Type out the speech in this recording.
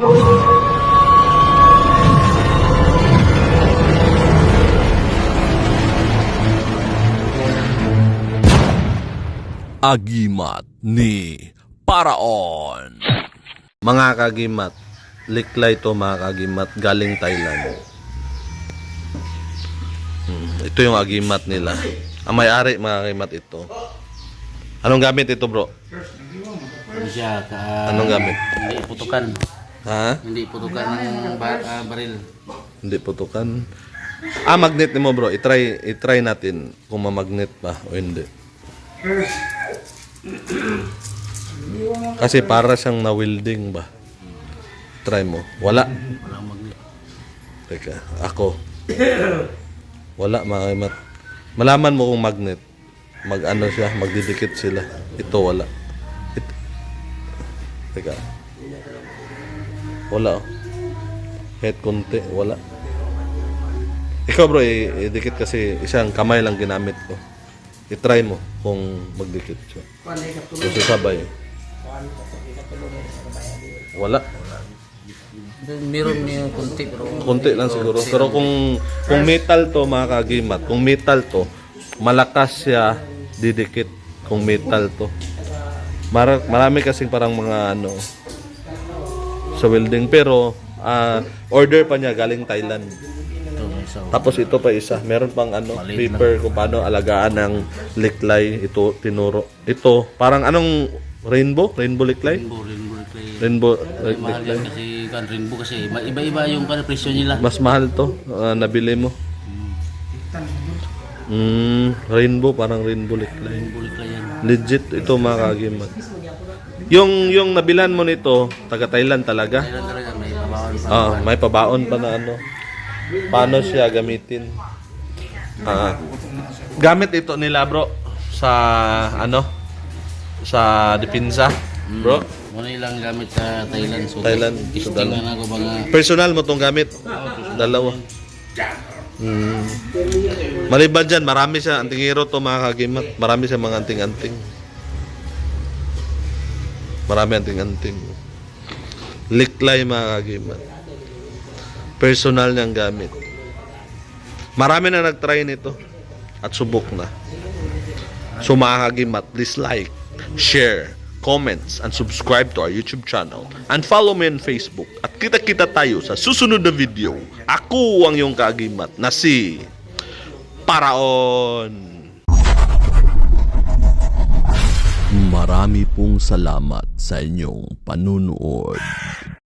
Agimat ni Paraon. Mga kagimat, liklay to mga kagimat, galing Thailand. Ito yung agimat nila. Ang may-ari mga kagimat ito. Anong gamit ito, bro? Ano siya? Anong gamit? Hindi putukan. Ha? Hindi putukan ng baril. Hindi putukan. Magnet mo, bro. I-try natin kung mamagnet pa o hindi. Kasi para siyang na-welding ba? Try mo. Wala. Walang magnet. Teka, ako. Wala, mga kagimat. Malaman mo kung magnet. Mag-ano siya, magdidikit sila. Ito, wala. Teka. Wala, oh. Kahit konti, wala. Ikaw, bro, idikit kasi isang kamay lang ginamit ko. I-try mo kung magdikit siya. Kung sasabay. Wala. Meron yung konti pero Konti lang siguro. Pero kung metal to, mga kagimat, kung metal to, malakas siya didikit kung metal to. Marami kasing parang mga ano sa welding, pero order pa niya galing Thailand. ito may isa. Tapos ito pa isa, meron pang ano, Maliit paper kung paano alagaan ng liklay. Ito tinuro. Ito parang anong rainbow liklay? Rainbow Mahal liklay. yan kasi kan rainbow kasi iba-iba yung presyo nila. Mas mahal to, nabili mo. Rainbow, parang rainbow liklay. Rainbow liklay yan. Legit ito mga kagimat. Yung nabilan mo nito, taga Thailand talaga. Kailan talaga may pabawan pa. May pabaon pa na ano. Paano siya gamitin? Gamit ito nila, bro, sa ano? Sa depensa, bro. Muna ilang gamit sa Thailand. So, Thailand. Istingan ako mga Personal mo tong gamit. Dalawa. Maliban dyan, marami siya antingero to mga kagimat. Marami siya mga anting-anting. Marami anting-anting. Liklay mga kagimat. Personal niyang gamit. Marami na nag-try nito at subok na. So mga kagimat, please like, share, comments, and subscribe to our YouTube channel. And follow me on Facebook. At kita-kita tayo sa susunod na video. Ako ang iyong kagimat na si Paraon. Marami pong salamat sa inyong panunood.